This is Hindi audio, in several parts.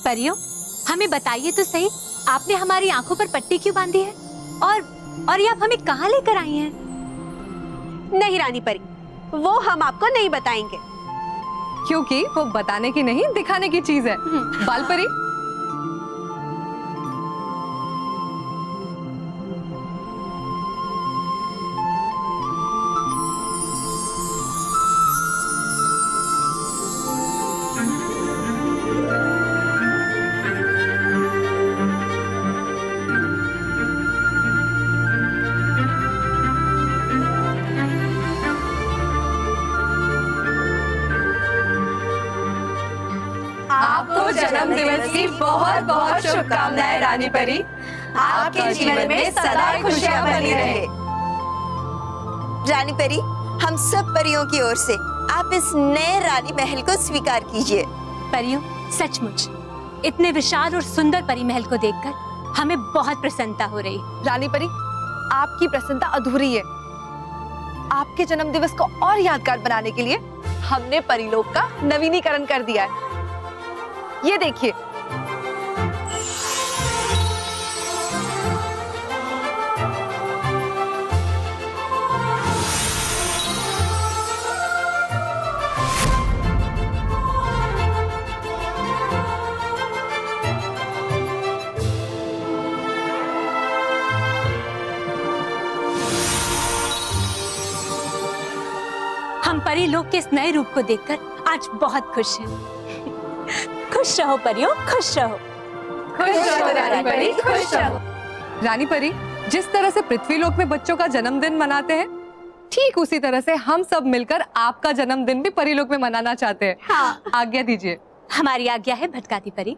परियों, हमें बताइए तो सही, आपने हमारी आंखों पर पट्टी क्यों बांधी है? और ये आप हमें कहाँ लेकर आई हैं? नहीं रानी परी, वो हम आपको नहीं बताएंगे, क्योंकि वो बताने की नहीं, दिखाने की चीज है। बाल परी, आपको जन्मदिवस की बहुत बहुत शुभकामनाएं रानी परी। आपके जीवन में सदा खुशियां बनी रहे। रानी परी, हम सब परियों की ओर से आप इस नए रानी महल को स्वीकार कीजिए। परियों, सचमुच इतने विशाल और सुंदर परी महल को देखकर हमें बहुत प्रसन्नता हो रही। रानी परी, आपकी प्रसन्नता अधूरी है। आपके जन्मदिवस को और यादगार बनाने के लिए हमने परिलोक का नवीनीकरण कर दिया है। ये देखिए, हम परी लोक के इस नए रूप को देखकर आज बहुत खुश हैं। खुश रहो परियों, खुश रहो। खुश रहो रानी परी, खुश रहो। रानी परी, जिस तरह से पृथ्वी लोक में बच्चों का जन्मदिन मनाते हैं, ठीक उसी तरह से हम सब मिलकर आपका जन्मदिन भी परिलोक में मनाना चाहते हैं। हाँ। आज्ञा दीजिए। हमारी आज्ञा है भटकाती परी।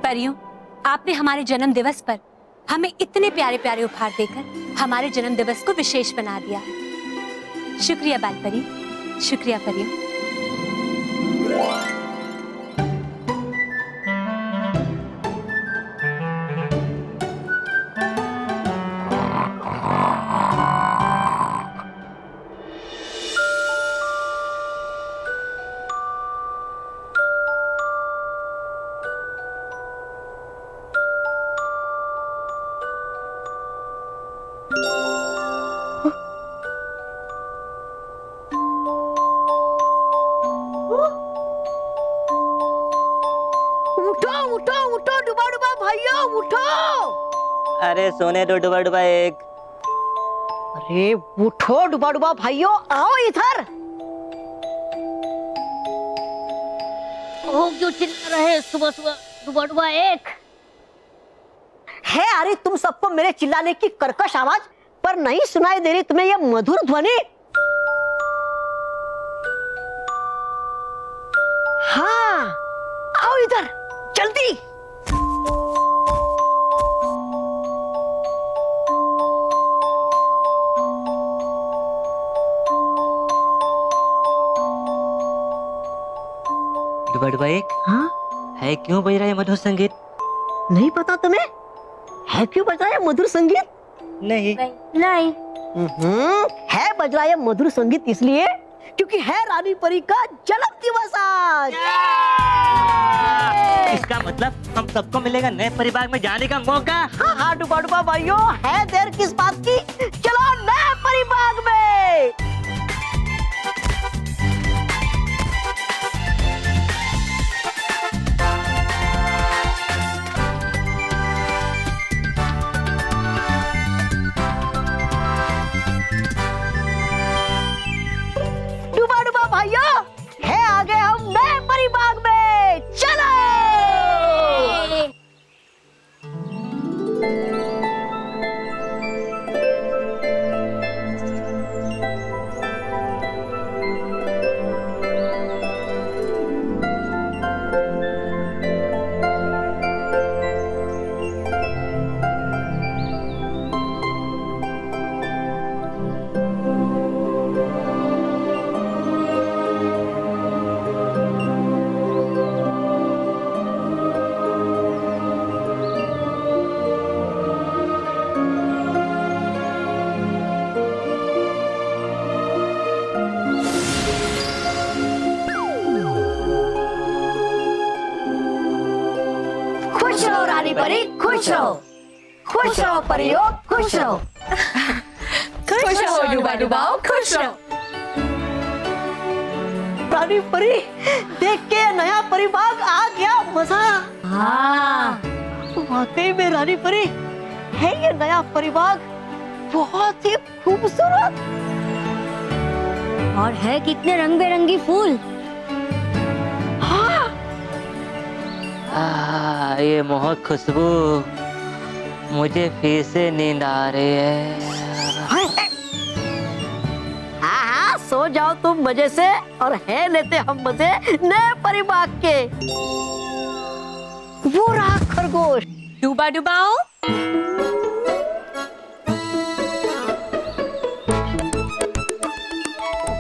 परियों, आपने हमारे जन्म दिवस पर हमें इतने प्यारे प्यारे उपहार देकर हमारे जन्म दिवस को विशेष बना दिया। शुक्रिया बाल परी, शुक्रिया परियों। अरे सोने दो डुबा डुबा एक। अरे उठो डुबा डुबा भाइयों, आओ इधर। ओ क्यों चिल्ला रहे सुबह सुबह? डुबा डुबा एक है। अरे तुम सबको मेरे चिल्लाने की कर्कश आवाज पर नहीं सुनाई दे रही तुम्हें ये मधुर ध्वनि? हाँ, आओ इधर जल्दी। डुबा डुबा एक। हाँ, है क्यों बज रहा है मधुर संगीत? नहीं पता तुम्हें? है क्यों बज रहा है मधुर संगीत? नहीं। नहीं। है बज रहा है मधुर संगीत इसलिए क्योंकि है रानी परी का जन्म दिवस आज। इसका मतलब हम सबको मिलेगा नए परिवार में जाने का मौका। हाँ हाँ डुबा डुबा भाइयों, है देर किस बात की? चलो नए परिवार में। डुबा डुबा भाइयों, है आगे हम नए परिवार में। चलो। परी खुश रहो, खुश रहो परियों, खुश रहो। खुश रहो डूबा डुबाओ, खुश रहो। रानी परी देख के नया परिबाग आ गया, मजा। हाँ वाकई में रानी परी है ये नया परिबाग बहुत ही खूबसूरत। और है कितने रंग बिरंगी फूल। ये मोहक खुशबू, मुझे फिर से नींद आ रही है। हाँ हाँ सो जाओ तुम मजे से, और है लेते हम मजे नए परिबाग के। वो रहा खरगोश। डूबा डुबाओ।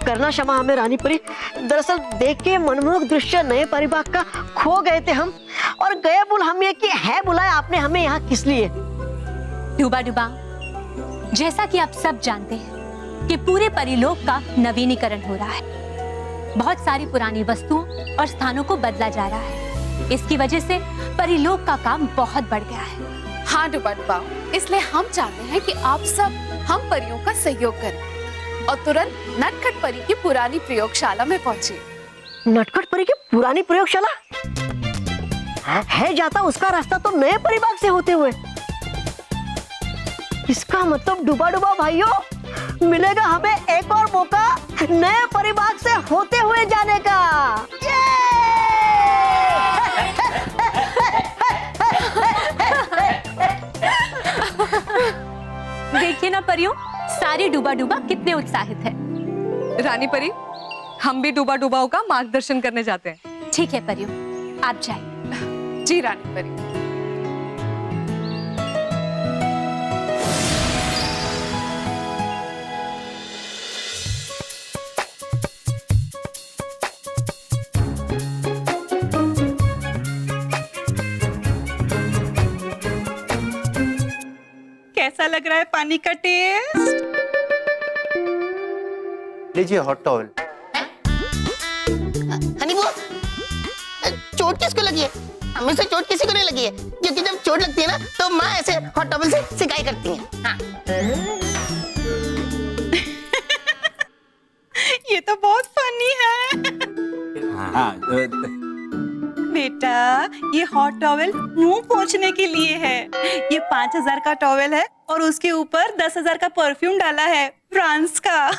करना क्षमा हमें रानी परी, दरअसल देख के मनमोहक दृश्य नए परिबाग का खो गए थे हम, और गए बुल हम ये कि है बुलाया आपने हमें यहाँ किस लिए। डूबा डुबाओ, जैसा कि आप सब जानते हैं कि पूरे परिलोक का नवीनीकरण हो रहा है। बहुत सारी पुरानी वस्तुओं और स्थानों को बदला जा रहा है। इसकी वजह से परिलोक का काम बहुत बढ़ गया है। हाँ डूबा डुबाओ, इसलिए हम चाहते हैं कि आप सब हम परियों का सहयोग करें और तुरंत नटखट परी की पुरानी प्रयोगशाला में पहुंचे। नटखट परी की पुरानी प्रयोगशाला है जाता उसका रास्ता तो नए परिबाग से होते हुए। इसका मतलब डूबा डुबा भाइयों, मिलेगा हमें एक और मौका नए परिबाग से होते हुए जाने का। देखिए ना परियों, सारे डूबा डुबा कितने उत्साहित है। रानी परी, हम भी डूबा डुबाओ का मार्गदर्शन करने जाते हैं। ठीक है परियों, आप जाइए। जी रानी परी। कैसा लग रहा है पानी का टेस्ट? लीजिए हॉट टॉवल। हनी वो चोट किसको लगी है? हमें से चोट किसी को नहीं लगी है, क्योंकि जब चोट लगती है ना तो माँ ऐसे हॉट टॉवल से सिकाई करती है। हाँ। ये तो बहुत फनी है। हाँ, बेटा, ये हॉट टॉवल मुंह पोंछने के लिए है। ये 5000 का टॉवल है और उसके ऊपर 10,000 का परफ्यूम डाला है, फ्रांस का।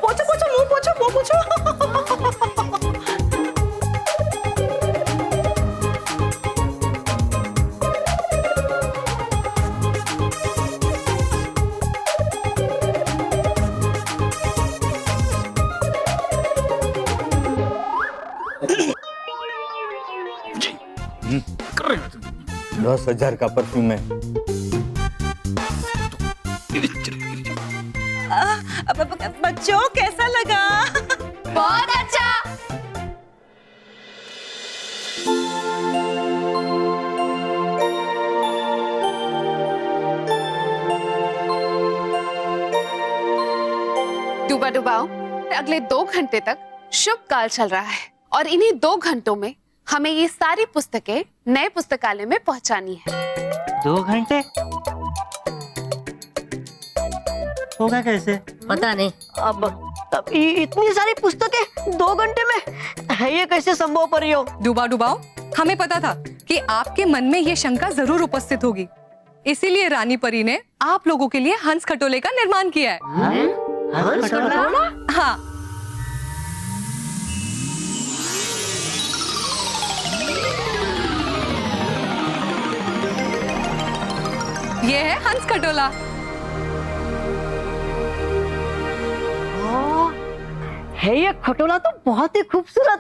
पोछो पोछो, मुंह पोछो, मुंह पोछो। करेक्ट। 10,000 का परफ्यूम है। बच्चों कैसा लगा? बहुत अच्छा। डूबा डुबाओ, अगले 2 घंटे तक शुभ काल चल रहा है और इन्हीं 2 घंटों में हमें ये सारी पुस्तकें नए पुस्तकालय में पहुंचानी है। 2 घंटे होगा कैसे? पता नहीं। अब इतनी सारी पुस्तकें 2 घंटे में है, ये कैसे संभव परियों? डूबा डुबाओ, हमें पता था कि आपके मन में ये शंका जरूर उपस्थित होगी, इसीलिए रानी परी ने आप लोगों के लिए हंस खटोले का निर्माण किया है। हंस खटोला? हाँ, ये है हंस खटोला। है ये खटोला तो बहुत ही खूबसूरत,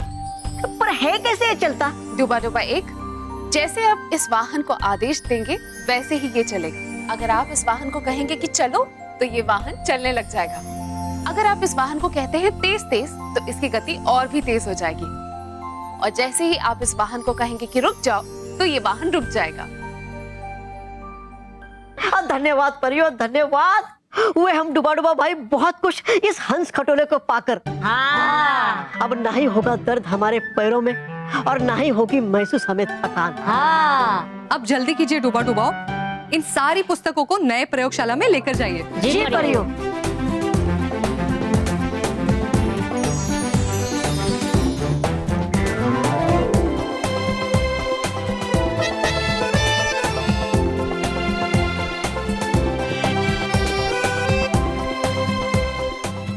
पर है कैसे ये चलता? डूबा डुबा एक, जैसे आप इस वाहन को आदेश देंगे वैसे ही ये चलेगा। अगर आप इस वाहन को कहेंगे कि चलो तो ये वाहन चलने लग जाएगा। अगर आप इस वाहन को कहते हैं तेज तेज तो इसकी गति और भी तेज हो जाएगी। और जैसे ही आप इस वाहन को कहेंगे कि रुक जाओ तो ये वाहन रुक जाएगा। धन्यवाद परियों, धन्यवाद। हुए हम डुबा डुबा भाई बहुत कुछ इस हंस खटोले को पाकर। हाँ अब ना ही होगा दर्द हमारे पैरों में और ना ही होगी महसूस हमें थकान। हाँ अब जल्दी कीजिए डुबा डुबाओ, इन सारी पुस्तकों को नए प्रयोगशाला में लेकर जाइए। जी परियों।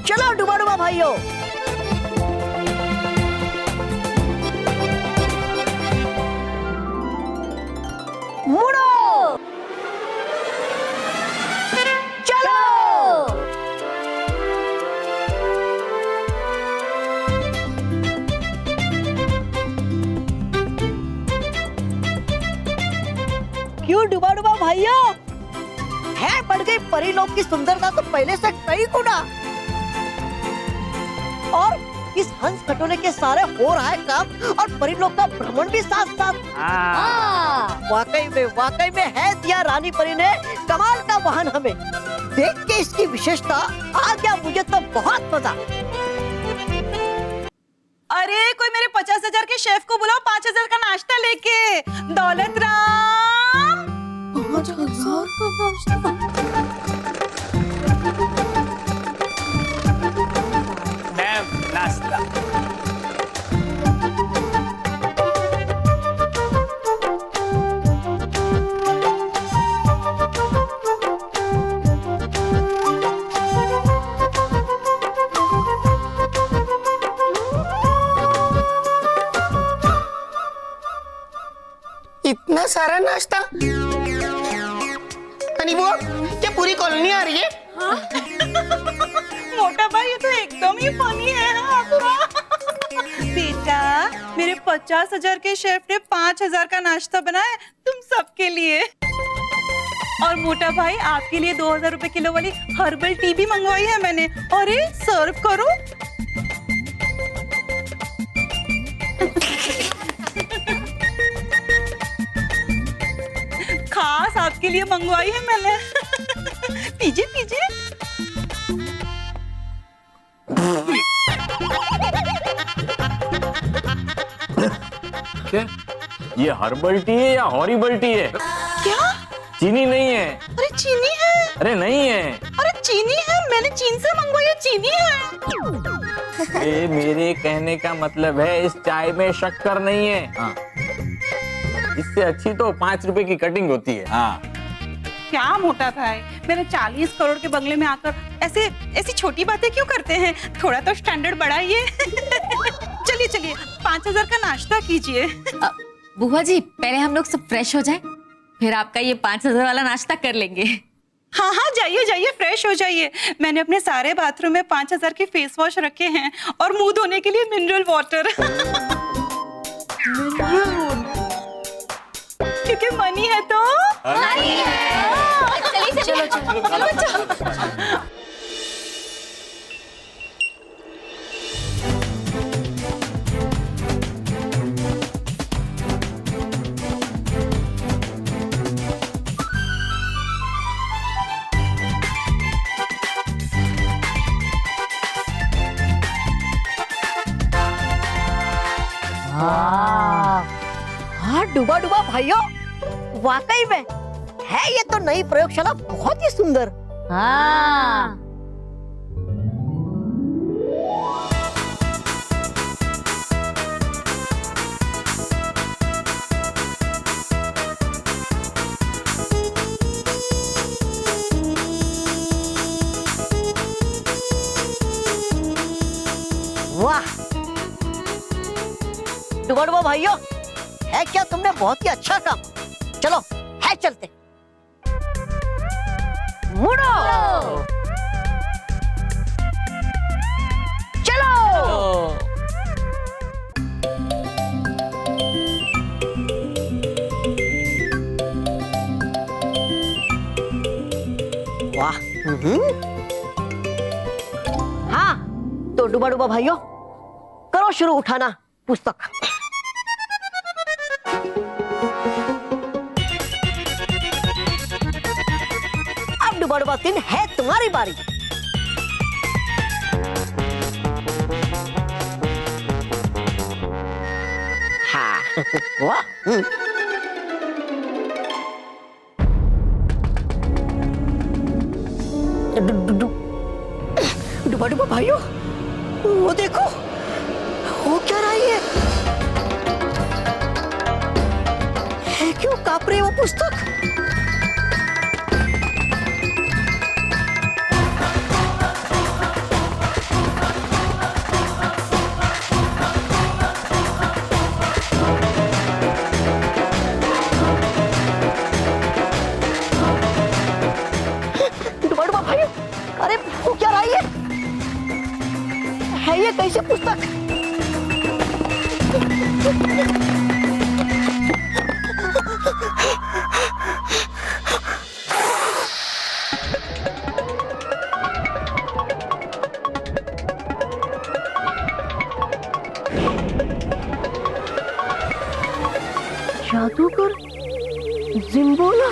चलो डुबा डुबा भाइयों। मुड़ो चलो। क्यों डुबा डुबा भाइयों, है बढ़ गई परी लोग की सुंदरता तो पहले से कई गुना। और इस हंस खटोले के सारे हो रहा है काम और परी लोग का भ्रमण भी साथ साथ। वाकई में है दिया रानी परी ने कमाल का वाहन हमें। देख के इसकी विशेषता आ गया मुझे तो बहुत मजा। अरे कोई मेरे 50,000 के शेफ को बुलाओ 5,000 का नाश्ता लेके। दौलत राम 5,000 का नाश्ता। नाश्ता। इतना सारा नाश्ता? हनी वो क्या पूरी कॉलोनी आ रही है? मोटा भाई ये तो एकदम ही फनी है आपका। बेटा मेरे 50,000 के शेफ ने 5,000 का नाश्ता बनाया तुम सबके लिए। और मोटा भाई आपके लिए 2,000 रुपए किलो वाली हर्बल टी भी मंगवाई है मैंने। अरे सर्व करो। खास आपके लिए मंगवाई है मैंने। पीजिए पीजिए। क्या ये हर्बल टी है या हॉरिबल टी है? क्या? चीनी नहीं है। अरे चीनी है। अरे नहीं है। अरे चीनी है, मैंने चीन से मंगवाई है, चीनी है। ये मेरे कहने का मतलब है इस चाय में शक्कर नहीं है। हाँ। इससे अच्छी तो 5 रुपए की कटिंग होती है। हाँ। क्या मोटा भाई, मेरे 40 करोड़ के बंगले में आकर ऐसी छोटी बातें क्यों करते हैं? थोड़ा तो स्टैंडर्ड बढ़ाइए। चलिए चलिए 5,000 का नाश्ता कीजिए। बुआ जी पहले हम लोग सब फ्रेश हो जाएं, फिर आपका ये 5,000 वाला नाश्ता कर लेंगे। हाँ हाँ जाइए जाइए फ्रेश हो जाइए। मैंने अपने सारे बाथरूम में 5,000 के फेस वॉश रखे हैं और मुंह धोने के लिए मिनरल वाटर। क्योंकि मनी है तो मनी है। चलिए चलो। हाँ डुबा डुबा भाइयों, वाकई में है ये तो नई प्रयोगशाला बहुत ही सुंदर। हाँ वाह डुबा डुबा भाइयों, है क्या तुमने बहुत ही अच्छा काम। चलो है चलते। मुड़ो चलो। वाह हाँ तो डुबा डुबा भाइयों करो शुरू उठाना पुस्तक। अब डुबा डुबा 3 है तुम्हारी बारी। हाँ वाह। डुबा डुबा भाइयों, वो देखो, वो क्या रहा है? ये क्यों कांप रही है वो पुस्तक? डुबा डुबा भाइयों, अरे वो क्या रहा है ये कैसे पुस्तक? जादूगर जिम्बोला।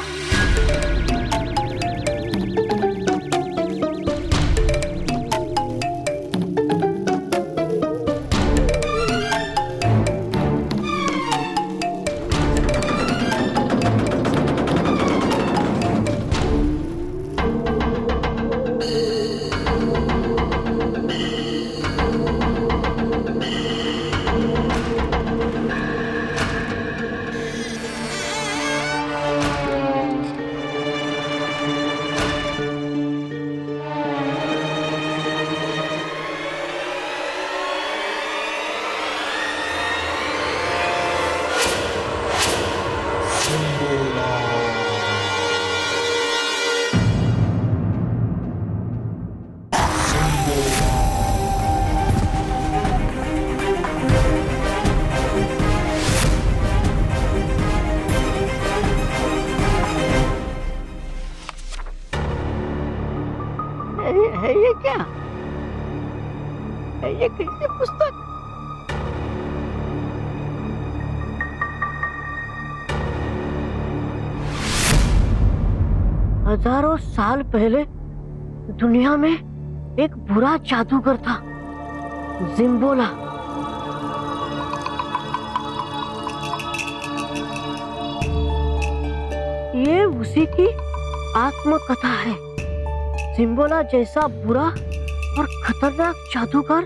है ये क्या? है ये कैसी पुस्तक? हजारों साल पहले दुनिया में एक बुरा जादूगर था, जिम्बोला। ये उसी की आत्मकथा है। जिम्बोला जैसा बुरा और खतरनाक जादूगर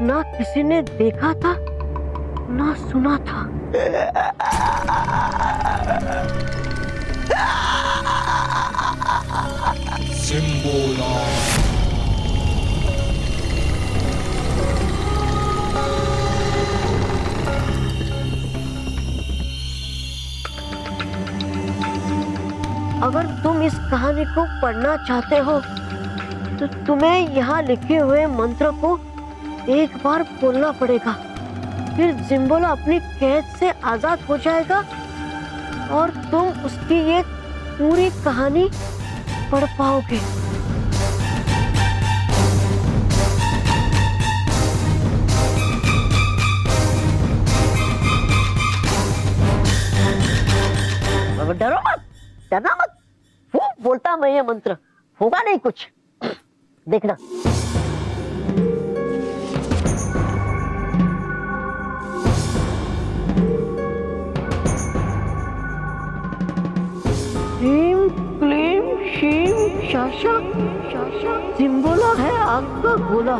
ना किसी ने देखा था ना सुना था। जिम्बोला। अगर तुम इस कहानी को पढ़ना चाहते हो तो तुम्हें यहाँ लिखे हुए मंत्र को एक बार बोलना पड़ेगा, फिर जिम्बोला अपनी कैद से आजाद हो जाएगा और तुम उसकी एक पूरी कहानी पढ़ पाओगे। डरो मत, डरना मत, वो बोलता मैं ये मंत्र, होगा नहीं कुछ, देखना। ह्रीं क्लीं श्रीं शाशा, जिम्बोला है आग का गोला।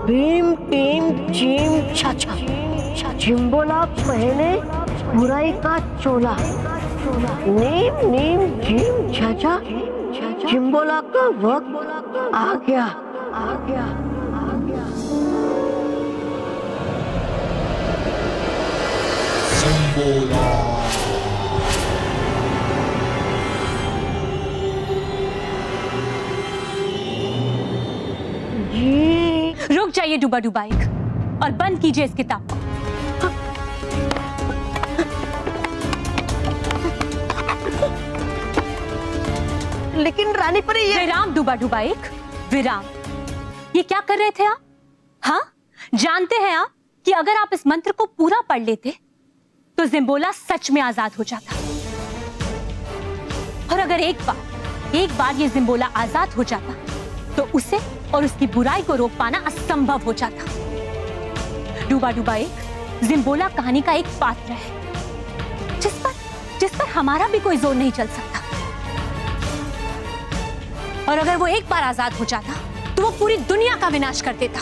भीम टीम चीम छाछा, जिम्बोला पहने बुराई का चोला। नीम नीम झीम छाछा, जिम्बोला का वक्त आ गया, आ गया, आ गया। जिम्बोला। रुक जाइए डुबा डुबाइक और बंद कीजिए इस किताब को। लेकिन रानी परी ये विराम डुबा डुबाइक, विराम। ये क्या कर रहे थे आप? हाँ, जानते हैं आप कि अगर आप इस मंत्र को पूरा पढ़ लेते तो जिम्बोला सच में आजाद हो जाता। और अगर एक बार एक बार ये जिम्बोला आजाद हो जाता तो उसे और उसकी बुराई को रोक पाना असंभव हो जाता। डूबा डूबा एक जिम्बोला कहानी का एक पात्र है जिस पर हमारा भी कोई जोर नहीं चल सकता। और अगर वो एक बार आजाद हो जाता तो वो पूरी दुनिया का विनाश कर देता,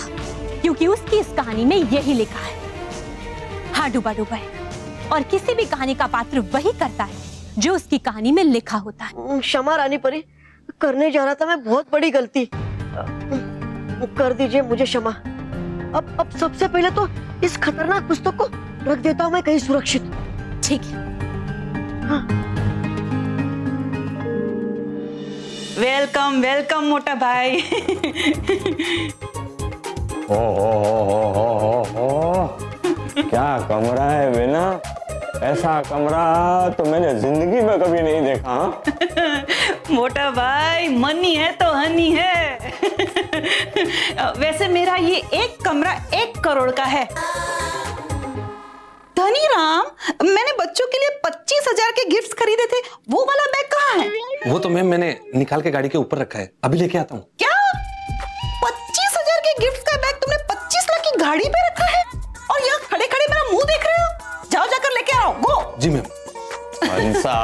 क्योंकि उसकी इस कहानी में यही लिखा है। हाँ डूबा डूबा एक, और किसी भी कहानी का पात्र वही करता है जो उसकी कहानी में लिखा होता है। क्षमा रानी परी, करने जा रहा था मैं बहुत बड़ी गलती। कर दीजिए मुझे क्षमा। अब सबसे पहले तो इस खतरनाक पुस्तक को रख देता हूँ मैं कहीं सुरक्षित। ठीक है। हाँ। वेलकम वेलकम मोटा भाई। ओ, क्या कमरा है बेना, ऐसा कमरा तो मैंने जिंदगी में कभी नहीं देखा। मोटा भाई मनी है तो हनी है। वैसे मेरा ये एक कमरा 1 करोड़ का है। धनी राम, मैंने बच्चों के लिए 25,000 के गिफ्ट्स खरीदे थे, वो वाला बैग कहाँ है? वो तो मैम मैंने निकाल के गाड़ी के ऊपर रखा है, अभी लेके आता हूँ। क्या 25,000 के गिफ्ट्स का बैग तुमने 25 लाख की गाड़ी पे रखा है और यहाँ खड़े खड़े मेरा मुंह देख रहे हो? जाओ जाकर लेके आओ, गो। जी मैम। हंसा,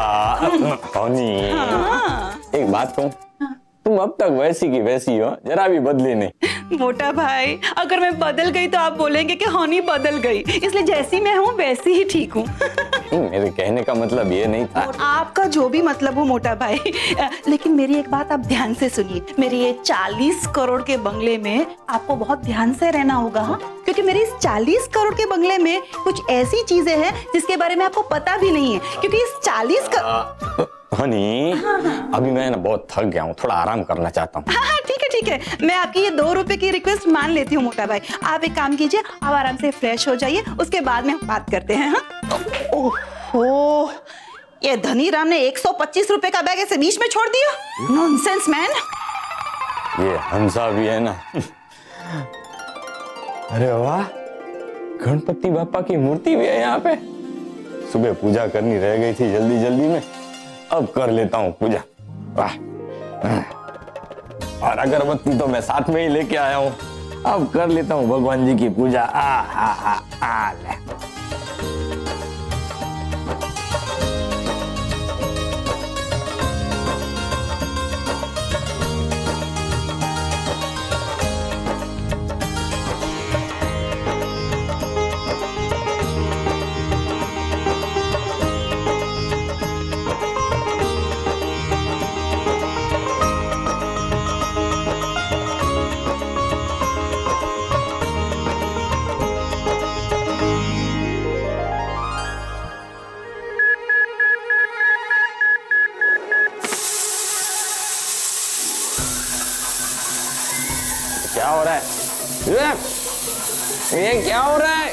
हनी, हाँ। एक बात कहूँ, तुम अब तक वैसी की वैसी हो, जरा भी बदली नहीं। मोटा भाई, अगर मैं बदल गई तो आप बोलेंगे कि हनी बदल गई, इसलिए जैसी मैं हूँ वैसी ही ठीक हूँ। मेरे कहने का मतलब ये नहीं था। आपका जो भी मतलब हो मोटा भाई, लेकिन मेरी एक बात आप ध्यान से सुनिए। मेरे ये 40 करोड़ के बंगले में आपको बहुत ध्यान से रहना होगा, हाँ? क्योंकि मेरे इस 40 करोड़ के बंगले में कुछ ऐसी चीजें हैं जिसके बारे में आपको पता भी नहीं है, क्योंकि इस 40 हनी, अभी मैं ना बहुत थक गया हूँ, थोड़ा आराम करना चाहता हूँ। हाँ ठीक है ठीक है, मैं आपकी ये 2 रुपए की रिक्वेस्ट मान लेती हूँ मोटा भाई। आप एक काम कीजिए, आप आराम से फ्रेश हो जाइए, उसके बाद में हम बात करते हैं। हाँ? ओहो, ये धनी राम ने 125 रुपए का बैग ऐसे बीच में छोड़ दिया। Nonsense man. ये हंसा भी है ना। अरे वाह, गणपति बापा की मूर्ति भी है यहाँ पे। सुबह पूजा करनी रह गई थी जल्दी जल्दी में, अब कर लेता हूँ पूजा। वाह, और अगरबत्ती तो मैं साथ में ही लेके आया हूँ, अब कर लेता हूँ भगवान जी की पूजा। ले। क्या हो रहा है? ये क्या हो रहा है?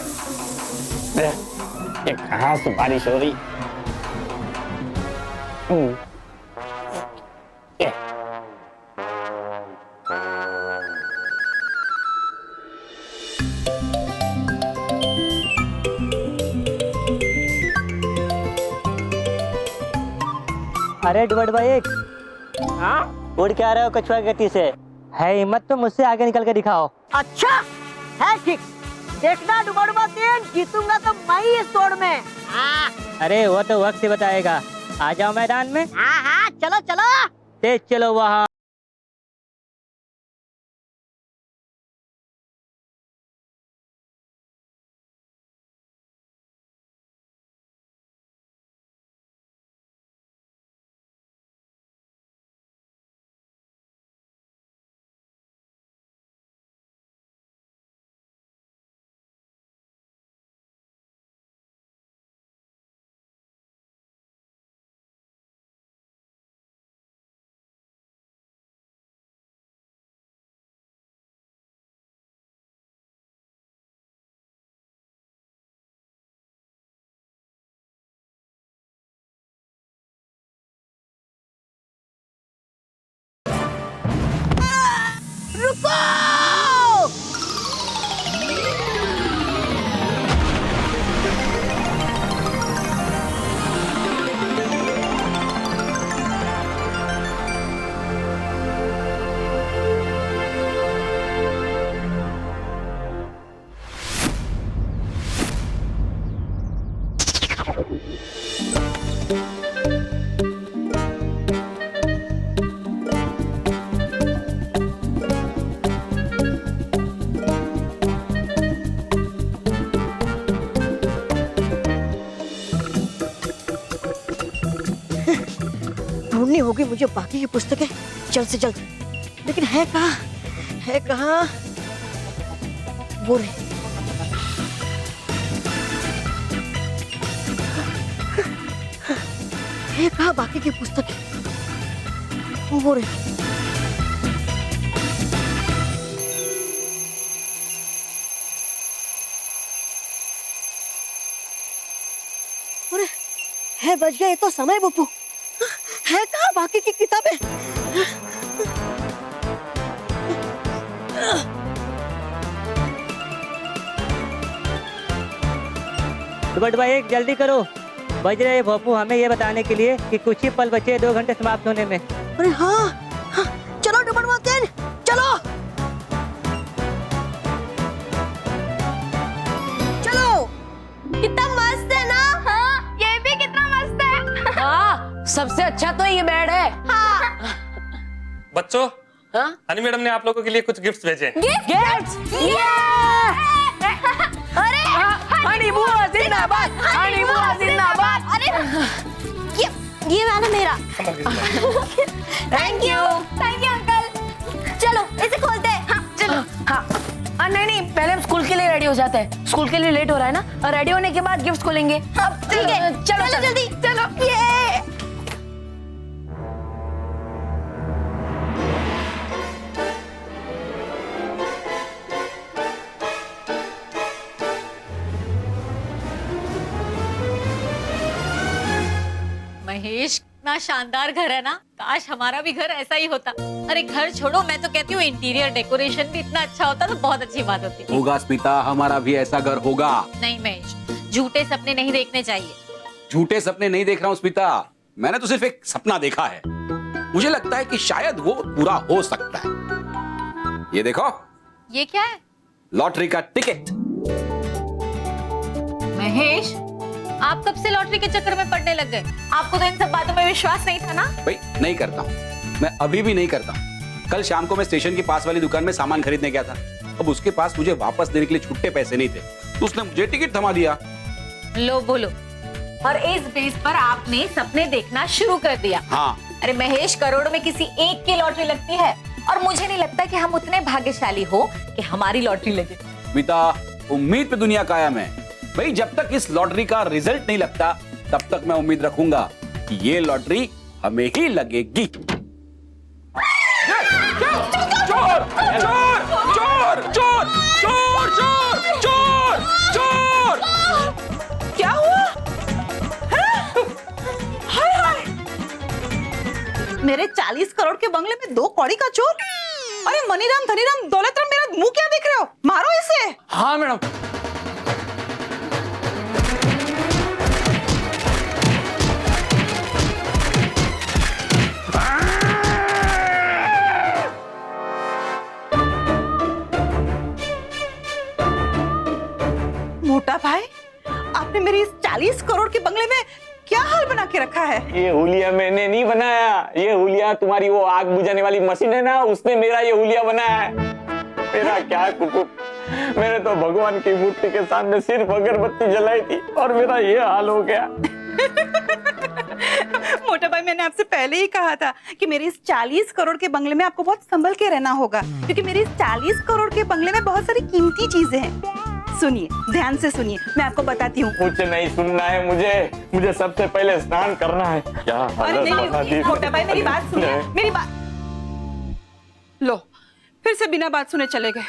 ये कहाँ से बारिश हो रही? अरे डुबड़ भाई एक, हाँ? उड़ के आ रहे हो कछुआ की गति से, है हिम्मत तो मुझसे आगे निकल के दिखाओ। अच्छा है, ठीक। देखना डुबा डुबा तीन, जीतूंगा तो मैं ही इस दौड़ में। अरे वो तो वक्त ही बताएगा। आ जाओ मैदान में। हाँ हाँ, चलो चलो। तेज चलो वहाँ। होगी मुझे बाकी की पुस्तकें जल्द से जल्द। लेकिन है कहाँ वो रही। है कहाँ बाकी की पुस्तकें, वो रही। अरे है, बच गए तो समय बप्पू। है कहाँ बाकी की किताबें। डुबा एक जल्दी करो, बज रहे भोपू हमें ये बताने के लिए कि कुछ ही पल बचे 2 घंटे समाप्त होने में। अरे हाँ, चलो डुबा तेज चलो चलो। कितना मस्त है ना। हाँ, ये भी कितना मस्त है। हाँ, सबसे अच्छा तो ये बेड है। हाँ। बच्चों, हनी मैडम ने आप लोगों के लिए कुछ गिफ्ट्स भेजे हैं। अरे हनी बुआ जिंदाबाद, हनी बुआ जिंदाबाद। अरे ये वाला मेरा। Thank you uncle. चलो इसे खोलते हैं। हाँ चलो। हाँ नहीं, पहले हम स्कूल के लिए रेडी हो जाते हैं। स्कूल के लिए लेट हो रहा है ना, और रेडी होने के बाद गिफ्ट खोलेंगे। ठीक है, चलो जल्दी चलो। ये महेश, कितना शानदार घर है ना। काश हमारा भी घर ऐसा ही होता। अरे घर छोड़ो, मैं तो कहती हूँ इंटीरियर डेकोरेशन भी इतना अच्छा होता तो बहुत अच्छी बात होती। होगा स्मिता, हमारा भी ऐसा घर होगा। नहीं महेश, झूठे सपने नहीं देखने चाहिए। झूठे सपने नहीं देख रहा हूँ स्मिता, मैंने तो सिर्फ एक सपना देखा है। मुझे लगता है कि शायद वो पूरा हो सकता है। ये देखो, ये क्या है? लॉटरी का टिकट। महेश, आप कब से लॉटरी के चक्कर में पड़ने लग गए? आपको तो इन सब बातों में विश्वास नहीं था ना? भाई नहीं करता हूँ, मैं अभी भी नहीं करता हूँ। कल शाम को मैं स्टेशन के पास वाली दुकान में सामान खरीदने गया था। अब उसके पास मुझे वापस देने के लिए छुट्टे पैसे नहीं थे, तो उसने मुझे टिकट थमा दिया। लो बोलो। और इस बेस पर आपने सपने देखना शुरू कर दिया। हाँ। अरे महेश, करोड़ में किसी एक की लॉटरी लगती है, और मुझे नहीं लगता कि हम उतने भाग्यशाली हो कि हमारी लॉटरी लगे। बेटा, उम्मीद पे दुनिया कायम है भाई। जब तक इस लॉटरी का रिजल्ट नहीं लगता, तब तक मैं उम्मीद रखूंगा कि ये लॉटरी हमें ही लगेगी। चोर चोर चोर चोर चोर चोर चोर चोर। क्या हुआ? हाय हाय, मेरे 40 करोड़ के बंगले में 2 कौड़ी का चोर। अरे मनीराम धनीराम दौलतराम, मेरा मुंह क्या देख रहे हो? मारो इसे। हाँ मैडम। मोटा भाई, आपने मेरी इस 40 करोड़ के बंगले में क्या हाल बना के रखा है? ये हुलिया मैंने नहीं बनाया। ये हुलिया तुम्हारी वो आग बुझाने वाली मशीन है ना, उसने मेरा ये हुलिया बनाया है। मेरा क्या कुकुर, मैंने तो भगवान की मूर्ति के सामने सिर्फ अगरबत्ती जलाई थी और मेरा ये हाल हो गया। मोटा भाई, मैंने आपसे पहले ही कहा था कि मेरे इस 40 करोड़ के बंगले में आपको बहुत संभल के रहना होगा, क्योंकि मेरे इस 40 करोड़ के बंगले में बहुत सारी कीमती चीजें हैं। सुनिए, ध्यान से सुनिए, मैं आपको बताती हूँ। कुछ नहीं सुनना है मुझे सबसे पहले स्नान करना है। क्या अरे नहीं मोटा भाई, मेरी बात सुनिए, मेरी बात। लो, फिर से बिना बात सुने चले गए।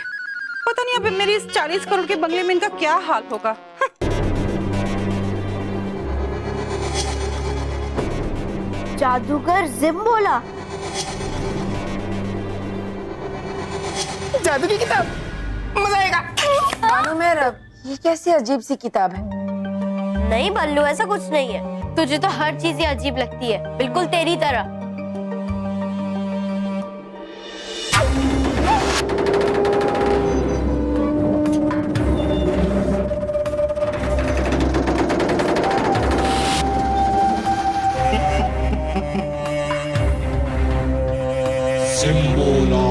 पता नहीं अब मेरी इस 40 करोड़ के बंगले में इनका क्या हाल होगा। जादूगर जिम्बोला। जादू की किताब, मजा आएगा। ये कैसी अजीब सी किताब है? नहीं बल्लू, ऐसा कुछ नहीं है। तुझे तो हर चीज ही अजीब लगती है, बिल्कुल तेरी तरह। Simbola.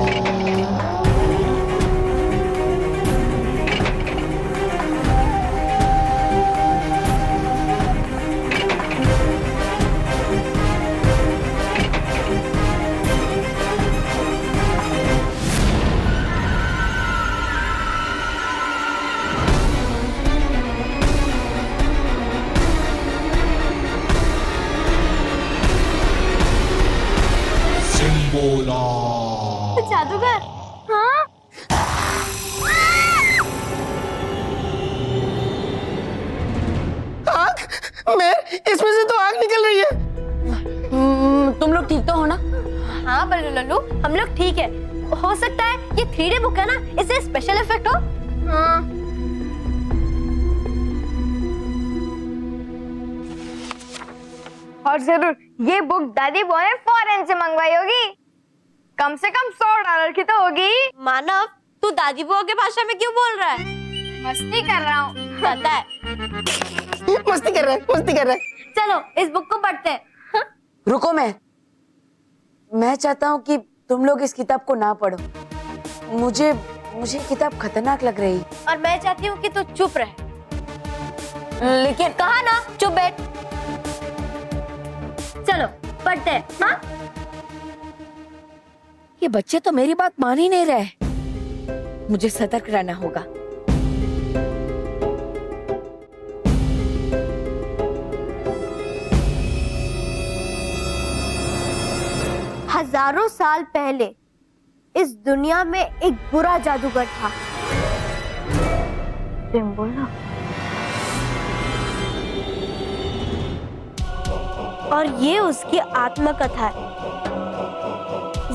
जादूगर। हाँ आग? मैं इसमें से तो आग निकल रही है। तुम लोग ठीक तो हो ना? हाँ बल्लू लल्लू, हम लोग ठीक है। हो सकता है ये 3D बुक है ना, इससे स्पेशल इफेक्ट हो। हाँ। और जरूर ये बुक दादी बुआ ने फॉरेन से मंगवाई होगी। कम से कम $100 की तो होगी। मानव, तू दादी बुआ के भाषा में क्यों बोल रहा है? मस्ती कर रहा हूँ। पता है। मस्ती कर रहा है, मस्ती कर रहा है। चलो इस बुक को पढ़ते हैं। रुको, मैं चाहता हूँ कि तुम लोग इस किताब को ना पढ़ो। मुझे किताब खतरनाक लग रही। और मैं चाहती हूँ कि तू चुप रहे। लेकिन कहा ना चुप बैठ। चलो पढ़ते हैं। हाँ? ये बच्चे तो मेरी बात मान ही नहीं रहे। मुझे सतर्क रहना होगा। हजारों साल पहले इस दुनिया में एक बुरा जादूगर था, जिम्बोला। और ये उसकी आत्मकथा है।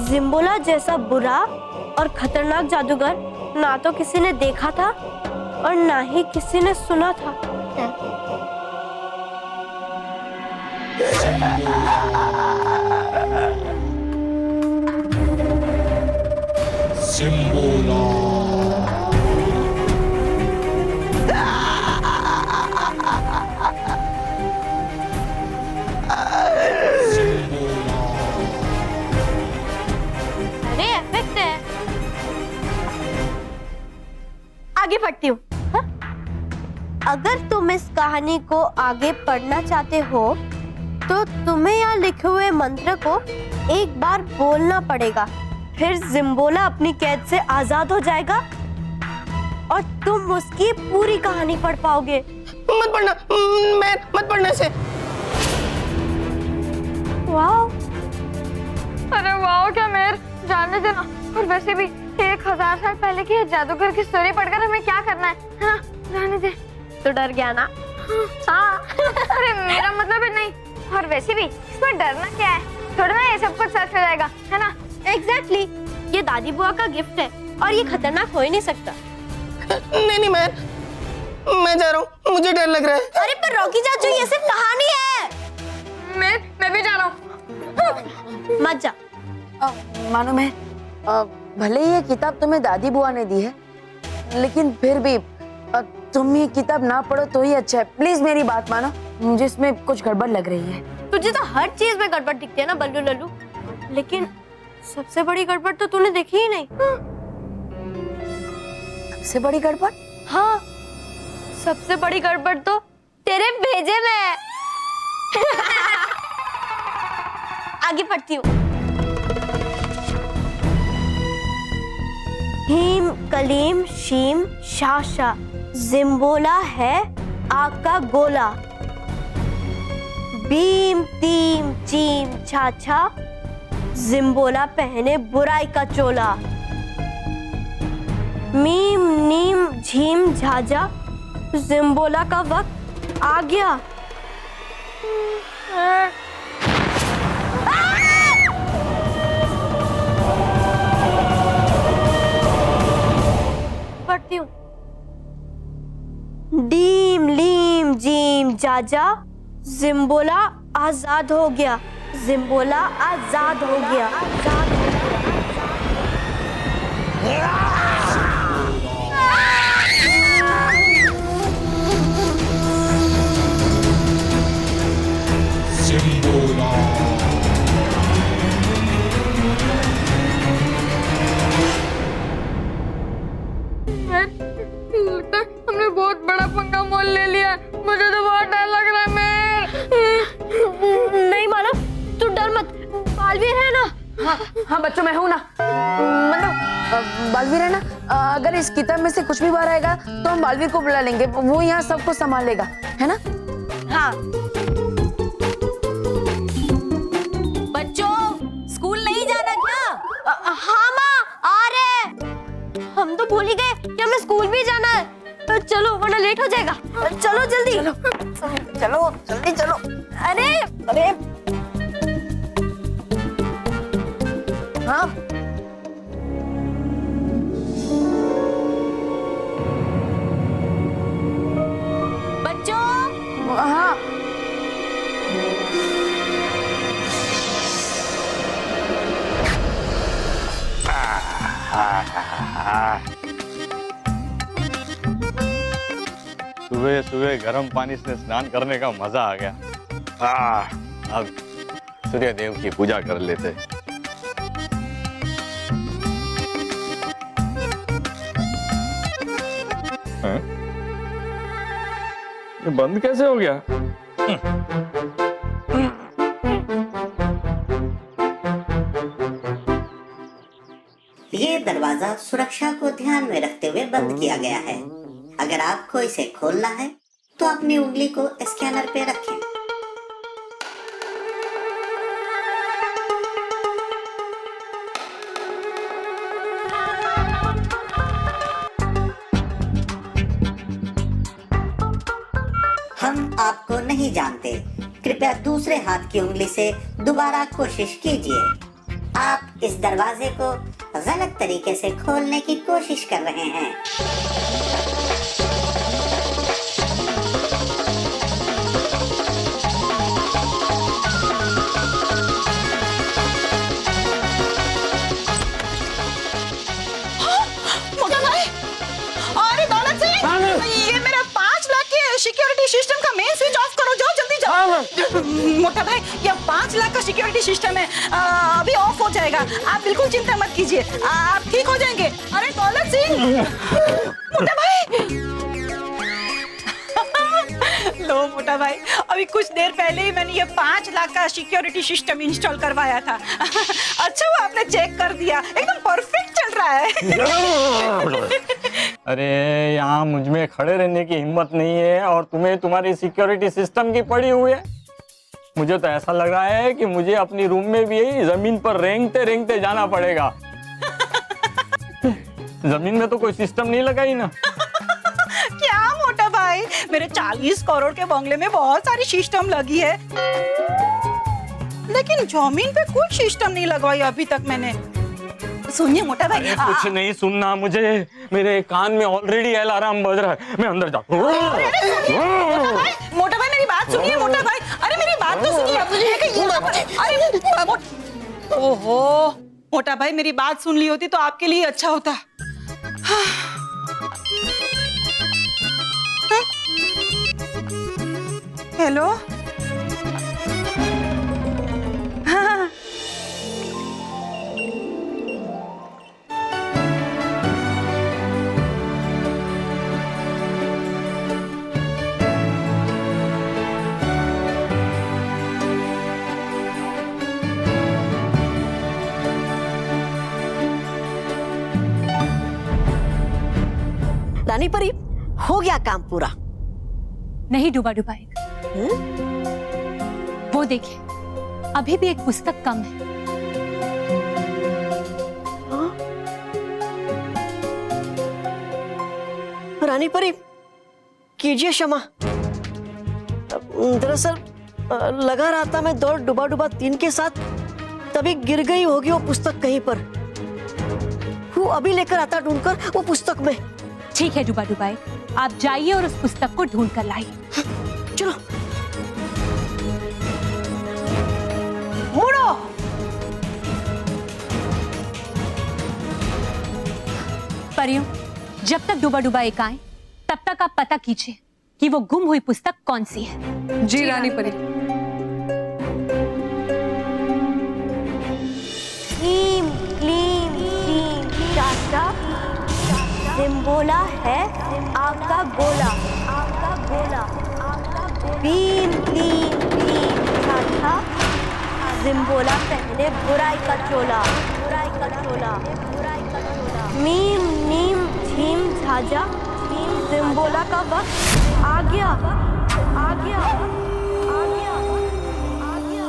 जिम्बोला जैसा बुरा और खतरनाक जादूगर ना तो किसी ने देखा था और ना ही किसी ने सुना था। Simbola. अरे इफेक्ट है। आगे पढ़ती हूँ। हाँ? अगर तुम इस कहानी को आगे पढ़ना चाहते हो तो तुम्हें यहाँ लिखे हुए मंत्र को एक बार बोलना पड़ेगा। फिर जिम्बोला अपनी कैद से आजाद हो जाएगा और तुम उसकी पूरी कहानी पढ़ पाओगे। मत पढ़ना, मैं मत पढ़ना इसे। वाओ। अरे वाओ क्या मेर, जानने देना। और वैसे भी 1000 साल पहले की जादूगर की स्टोरी पढ़कर हमें क्या करना है? हाँ, रहने दे। तो डर गया ना? हाँ। अरे मेरा मतलब है नहीं। और वैसे भी इसमें डरना क्या है? थोड़ा ना ये सब कुछ सच हो जाएगा, है ना? एग्जैक्टली। ये दादी बुआ का गिफ्ट है और ये खतरनाक हो ही नहीं सकता। नहीं मैं जा रहा हूँ, मुझे डर लग रहा है। अरे पर रॉकी चाचू, ये सिर्फ कहानी है। मैं भी जा रहा हूँ। मत जा। मानो मैं भले ही ये किताब तुम्हें दादी बुआ ने दी है, लेकिन फिर भी तुम ये किताब ना पढ़ो तो ही अच्छा है। प्लीज मेरी बात मानो, मुझे इसमें कुछ गड़बड़ लग रही है। तुझे तो हर चीज में गड़बड़ दिखती है ना बल्लू लल्लू, लेकिन सबसे बड़ी गड़बड़ तो तूने देखी ही नहीं। सबसे बड़ी गड़बड़? हाँ, सबसे बड़ी गड़बड़ तो तेरे भेजे में है। आगे पढ़ती हूँ। हीम कलीम शीम शाशा, जिम्बोला है आग का गोला। बीम तीम चीम छाछा, जिम्बोला पहने बुराई का चोला। मीम नीम झीम झाझा, जिम्बोला का वक्त आ गया। पढ़ती हूँ। डीम लीम जीम जाजा, जिम्बोला आजाद हो गया। जिम्बोला आजाद हो गया। आजाद हो गया। Simbola. हमने बहुत बड़ा पंगा मोल ले लिया। मुझे तो बहुत डर लग रहा है मैं। नहीं मानव, तू डर मत, बालवीर है ना। हाँ बच्चों, मैं हूँ ना। मतलब बालवीर है ना। अगर इस किताब में से कुछ भी बाहर आएगा तो हम बालवीर को बुला लेंगे, वो यहाँ सब कुछ संभालेगा, है ना? हाँ। बच्चों, स्कूल नहीं जाना क्या? हाँ माँ, भूल ही गए कि हमें स्कूल भी जाना है। चलो वरना लेट हो जाएगा। चलो जल्दी चलो चलो जल्दी चलो। अरे अरे हाँ बच्चों, हाँ सुबह सुबह गर्म पानी से स्नान करने का मजा आ गया। अब सूर्य देव की पूजा कर लेते। हैं? ये बंद कैसे हो गया? ये दरवाजा सुरक्षा को ध्यान में रखते हुए बंद किया गया है। अगर आपको इसे खोलना है तो अपनी उंगली को स्कैनर पे रखें। हम आपको नहीं जानते, कृपया दूसरे हाथ की उंगली से दोबारा कोशिश कीजिए। आप इस दरवाजे को गलत तरीके से खोलने की कोशिश कर रहे हैं। मोटा भाई, अरे दौलत सिंह, ये मेरा 5 लाख के सिक्योरिटी सिस्टम का मेन स्विच ऑफ करो, जाओ जल्दी जाओ। मोटा भाई, ये 5 लाख का सिक्योरिटी सिस्टम है, अभी ऑफ हो जाएगा। आप बिल्कुल चिंता मत कीजिए, आप ठीक हो जाएंगे। अरे दौलत सिंह, मोटा भाई लो मोटा भाई, अभी कुछ देर पहले ही मैंने ये 5 लाख का सिक्योरिटी सिस्टम इंस्टॉल करवाया था। अच्छा हुआ आपने चेक कर दिया, एकदम परफेक्ट चल रहा है। अरे यहाँ मुझ में खड़े रहने की हिम्मत नहीं है और तुम्हें तुम्हारी सिक्योरिटी सिस्टम की पड़ी हुई है। मुझे तो ऐसा लग रहा है कि मुझे अपनी रूम में भी यही जमीन पर रेंगते रेंगते जाना पड़ेगा। जमीन में तो कोई सिस्टम नहीं लगाई ना। क्या मोटा भाई, मेरे 40 करोड़ के बंगले में बहुत सारी सिस्टम लगी है, लेकिन जमीन पे कोई सिस्टम नहीं लगवाई अभी तक मैंने। सुनिए मोटा भाई, कुछ नहीं सुनना मुझे, मेरे कान में ऑलरेडी अलार्म बज रहा है, मैं अंदर जाता हूँ। मोटा भाई मेरी बात सुनिए मोटा भाई, अरे मेरी बात तो सुनिए। अरे ओहो मोटा भाई, मेरी बात सुन ली होती तो आपके लिए अच्छा होता। हेलो, हाँ रानी परी, हो गया काम पूरा? नहीं डूबा डुबाएगा। वो देखिए, अभी भी एक पुस्तक कम है। रानी परी, कीजिए क्षमा। दरअसल लगा रहा था मैं दौड़ डुबा डुबा 3 के साथ, तभी गिर गई होगी वो पुस्तक कहीं पर। वो अभी लेकर आता ढूंढकर वो पुस्तक में। ठीक है डुबा डुबाए, आप जाइए और उस पुस्तक को ढूंढ कर लाइए। चलो। मुड़ो। परियों, जब तक डुबा डुबा एक आए तब तक आप पता कीजिए कि वो गुम हुई पुस्तक कौन सी है। जी रानी परी। क्लीम क्लीम क्लीम चाचा, सिम्बोला है आग का गोला, आग का गोला, भीम क्लीम क्लीम चाचा, सिम्बोला पहने बुराई का चोला, बुराई का चोला, बुराई का चोला। मीम नीम झीम झाजा, झीम सिम्बोला का वक्त आ गया, आ गया, आ गया, आ गया।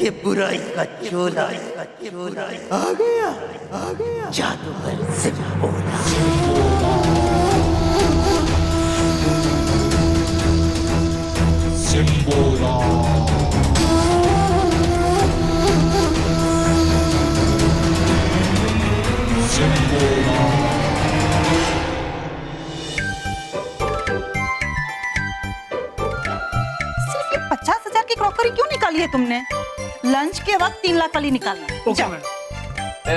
ये बुराई का चोला आ गया जादूगर सिम्बोला। सिम्बोला सिम्बोला सिर्फ ये 50,000 की क्रॉकरी क्यों निकाली है तुमने? लंच के वक्त 3 लाख वाली निकालना। जाओ।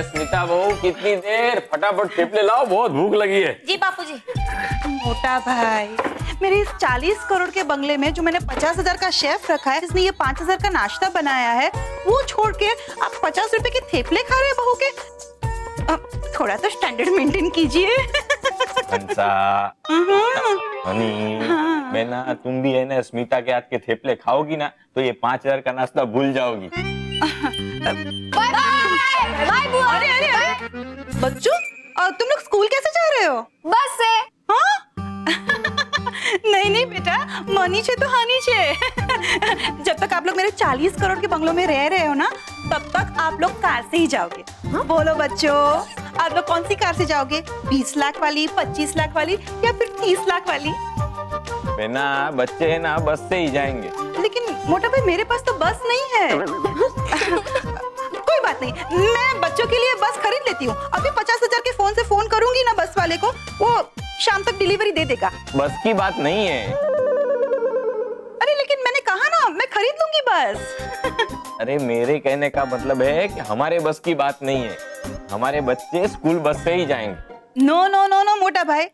स्मिता बहू कितनी देर, फटाफट थेपले लाओ, बहुत भूख लगी है। जी बापूजी। मोटा भाई, मेरे इस 40 करोड़ के बंगले में जो मैंने 50,000 का शेफ रखा है, जिसने ये 5,000 का नाश्ता बनाया है, वो छोड़ के आप 50 रुपए के थेपले खा रहे हैं बहू के। थोड़ा तो स्टैंडर्ड मेंटेन कीजिए। हंसा, हनी, बेना, तुम भी है ना स्मिता के हाथ के थेपले खाओगी ना तो ये 5,000 का नाश्ता भूल जाओगी। बाय बाय बुआ। अरे बच्चों, तुम लोग स्कूल कैसे जा रहे हो? बस से। हाँ? नहीं बेटा, मनी छे तो हानि छे। जब तक आप लोग मेरे 40 करोड़ के बंगलों में रह रहे हो ना, तब तक आप लोग कार से ही जाओगे। बोलो बच्चों, आप लोग कौन सी कार से जाओगे? 20 लाख वाली, 25 लाख वाली या फिर 30 लाख वाली? बेना, बच्चे है ना, बस से ही जाएंगे। लेकिन मोटा भाई, मेरे पास तो बस नहीं है। कोई बात नहीं, मैं बच्चों के लिए बस खरीद लेती हूँ। अभी 50,000 के फोन से फोन करूंगी ना बस वाले को, वो शाम तक डिलीवरी दे देगा। बस की बात नहीं है। अरे लेकिन मैंने कहा ना, मैं खरीद लूंगी बस। अरे मेरे कहने का मतलब है कि हमारे बस की बात नहीं है, हमारे बच्चे स्कूल बस से ही जाएंगे। नो नो नो नो मोटा भाई,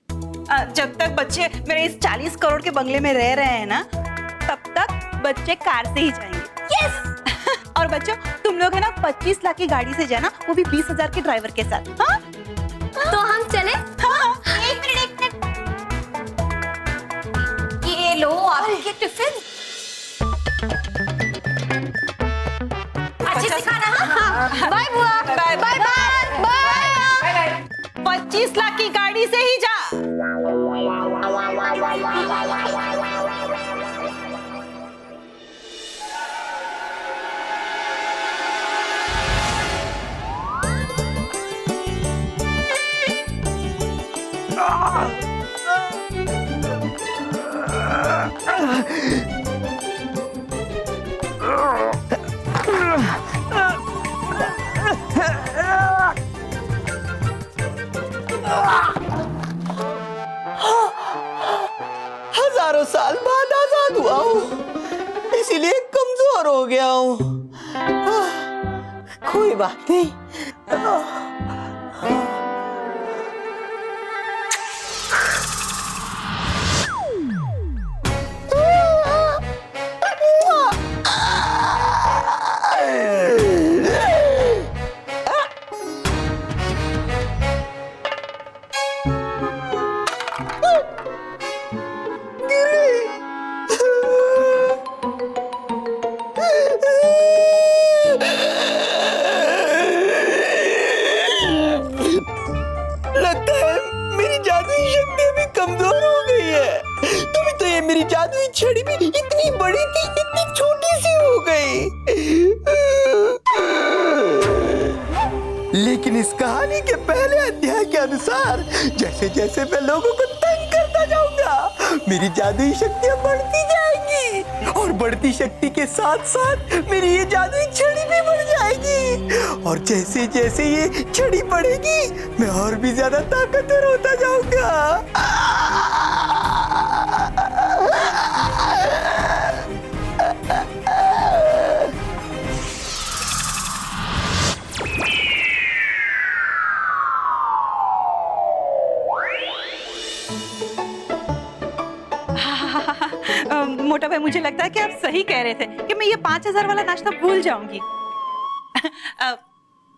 जब तक बच्चे मेरे इस 40 करोड़ के बंगले में रह रहे हैं ना, तब तक बच्चे कार से ही जाएंगे। यस। और बच्चों, तुम लोग है ना 25 लाख की गाड़ी से जाना, वो भी 20,000 के ड्राइवर के साथ। हाँ? तो हम चले? हाँ। एक मिनट। ये लो आपके टिफिन। अच्छे से खाना। हाँ। बाय बुआ। Bye bye bye bye. 25 lakh की गाड़ी से ही जा। हजारों साल बाद आजाद हुआ हूँ, इसीलिए कमजोर हो गया हूँ। कोई बात नहीं। लगता है मेरी जादुई शक्ति अभी कमजोर हो गई है। तभी तो ये मेरी जादुई छड़ी भी इतनी बड़ी थी, इतनी छोटी सी हो गई। लेकिन इस कहानी के पहले अध्याय के अनुसार जैसे जैसे मैं लोगों को तंग करता जाऊंगा, मेरी जादुई शक्तियां बढ़ती जाएंगी और बढ़ती शक्ति के साथ साथ मेरी ये जादुई छड़ी भी बढ़ जाएगी। और जैसे जैसे ये छड़ी बढ़ेगी, मैं और भी ज्यादा ताकतवर होता जाऊंगा। मोटा भाई, मुझे लगता है कि आप सही कह रहे थे कि मैं ये 5,000 वाला नाश्ता भूल जाऊंगी।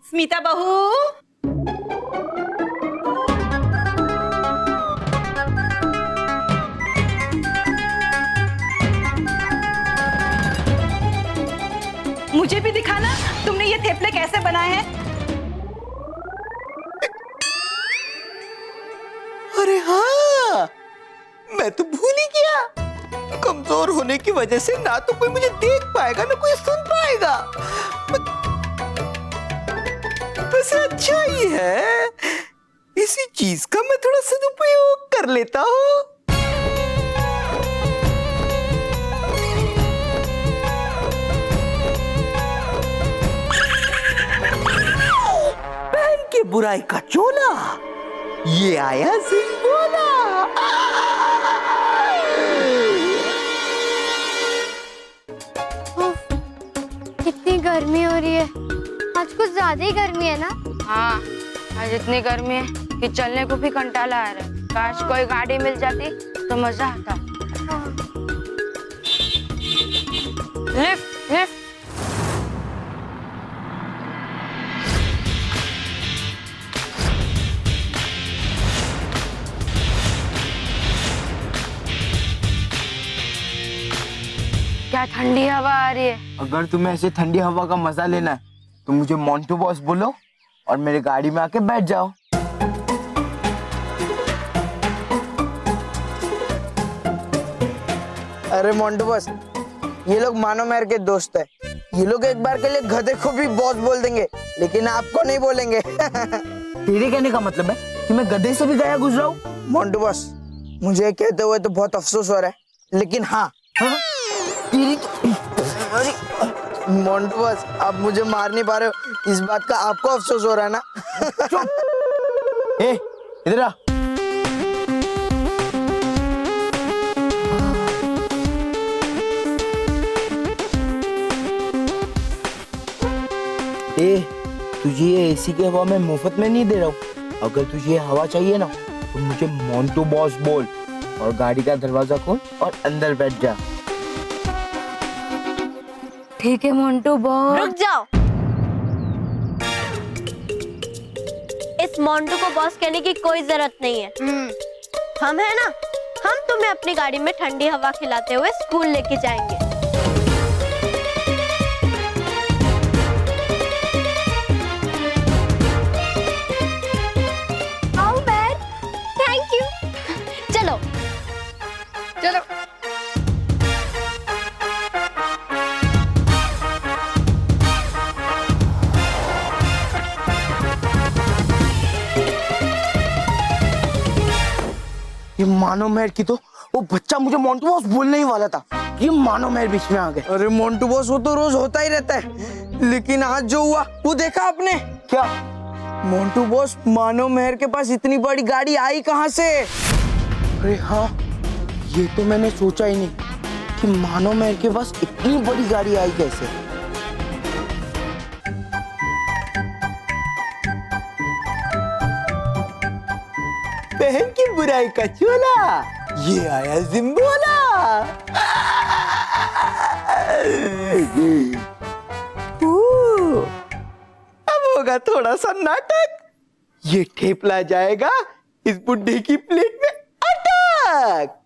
स्मिता बहू, मुझे भी दिखाना तुमने ये थेपले कैसे बनाए हैं। अरे हाँ, मैं तो भूल ही गया। कमजोर कमजोर होने की वजह से ना तो कोई मुझे देख पाएगा ना कोई सुन पाएगा। वैसे अच्छा ही है, इसी चीज का मैं थोड़ा सदुपयोग कर लेता हूँ। पहन के बुराई का चोला, ये आया सिंबोला। कितनी गर्मी हो रही है, आज कुछ ज्यादा ही गर्मी है ना। हाँ, आज इतनी गर्मी है कि चलने को भी कंटाला आ रहा है। काश कोई गाड़ी मिल जाती तो मजा आता। Lift lift. क्या ठंडी हवा आ रही है। अगर तुम्हें ऐसे ठंडी हवा का मजा लेना है तो मुझे मोंटू बॉस बोलो और मेरे गाड़ी में आके बैठ जाओ। अरे मोंटू बॉस, ये लोग मानो मेहर के दोस्त है। ये लोग एक बार के लिए गधे को भी बॉस बोल देंगे, लेकिन आपको नहीं बोलेंगे। तेरे कहने का मतलब है कि मैं गधे से भी गया गुजरा हूँ? मोंटू बॉस, मुझे कहते हुए तो बहुत अफसोस हो रहा है, लेकिन हाँ, मोंटू बॉस, आप मुझे मार नहीं पा रहे हो, इस बात का आपको अफसोस हो रहा है ना? ए, इधर आ। ए, तुझे ये एसी की हवा मैं मुफ्त में नहीं दे रहा हूँ। अगर तुझे ये हवा चाहिए ना तो मुझे मोंटू बॉस बोल और गाड़ी का दरवाजा खोल और अंदर बैठ जा। ठीक है मोंटू बॉस। रुक जाओ। इस मोंटू को बॉस कहने की कोई जरूरत नहीं है। हम है ना, हम तुम्हें अपनी गाड़ी में ठंडी हवा खिलाते हुए स्कूल लेके जाएंगे। आओ बैन, थैंक यू। चलो चलो। ये मानो मेहर की तो वो बच्चा मुझे मोंटू बॉस बोलने ही वाला था। ये मानो मेहर बीच में आ गए। अरे मोंटू बॉस, वो तो रोज होता ही रहता है, लेकिन आज जो हुआ वो देखा आपने क्या? मोंटू बॉस, मानो मेहर के पास इतनी बड़ी गाड़ी आई कहाँ से? अरे हाँ, ये तो मैंने सोचा ही नहीं कि मानो मेहर के पास इतनी बड़ी गाड़ी आई कैसे। बहन की बुराई का चोला, ये आया जिम्बोला। अब होगा थोड़ा सा नाटक। ये ठेपला जाएगा इस बुड्ढे की प्लेट में अटक।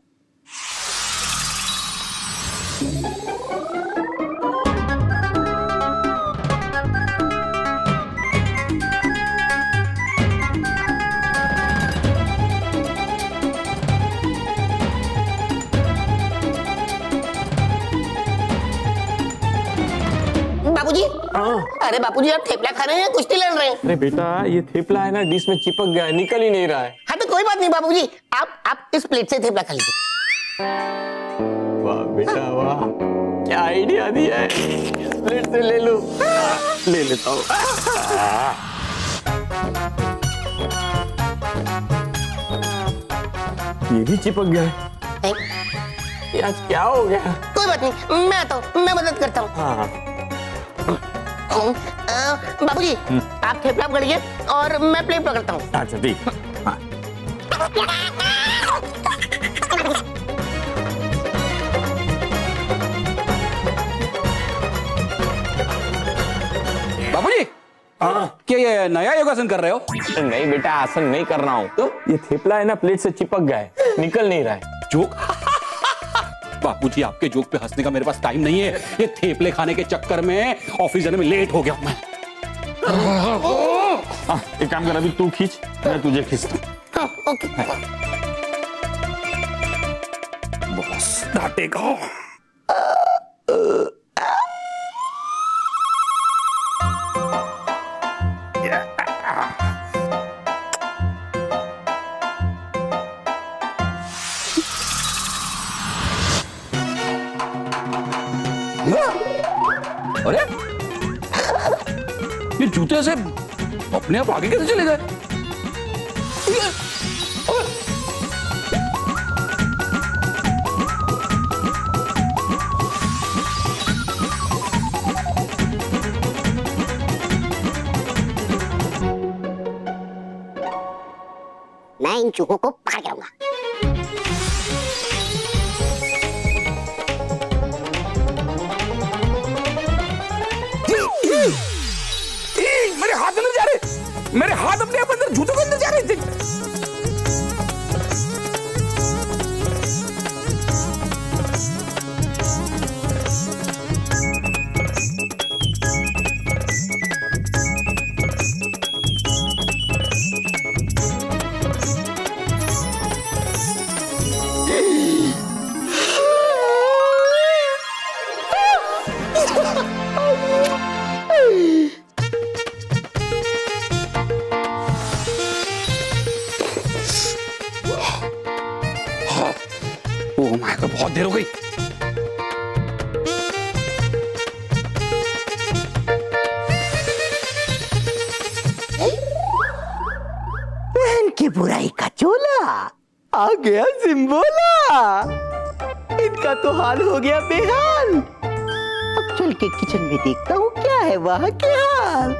बाबूजी, अरे बाबूजी, आप थेपला खा रहे हैं, कुश्ती लड़ रहे हैं? अरे बेटा, ये थेपला है ना डिश में चिपक गया है, निकल ही नहीं रहा है। हाँ तो कोई बात नहीं बाबूजी, आप इस प्लेट से थेपला खा लीजिए। वाह बेटा वाह, क्या आइडिया दिया है। इस प्लेट से ले लो। ले लेता हूँ। ये भी चिपक गया है। ये आज क्या हो गया? कोई बात नहीं, मैं आता हूँ, मैं मदद करता हूँ। हाँ। बाबूजी, आप थेपला पकड़िए और मैं प्लेट पकड़ता हूँ। अच्छा ठीक। हाँ। बाबूजी, क्या ये नया योगासन कर रहे हो? नहीं बेटा, आसन नहीं कर रहा हूँ। तो ये थेपला है ना प्लेट से चिपक गया है, निकल नहीं रहा है। जोक? बाबूजी, आपके जोक पे हंसने का मेरे पास टाइम नहीं है। ये थेपले खाने के चक्कर में ऑफिस जाने में लेट हो गया मैं। एक काम कर, अभी तू खींच, मैं तुझे खींचता हूँ। ओके। बॉस डांटेगा। पड़ेगा। अरे ये जूते से अपने आप आगे कैसे चले गए? मैं इन चूहों को पकड़ के लाऊंगा। मेरे हाथ अंदर जा रहे, मेरे हाथ अपने आप अंदर जूतों के अंदर जा रहे थे। ओह माय गॉड, बहुत देर हो गई। बहन की बुराई का चोला आ गया सिम्बोला। इनका तो हाल हो गया बेहाल। अब चल के किचन में देखता हूँ क्या है वहाँ के हाल।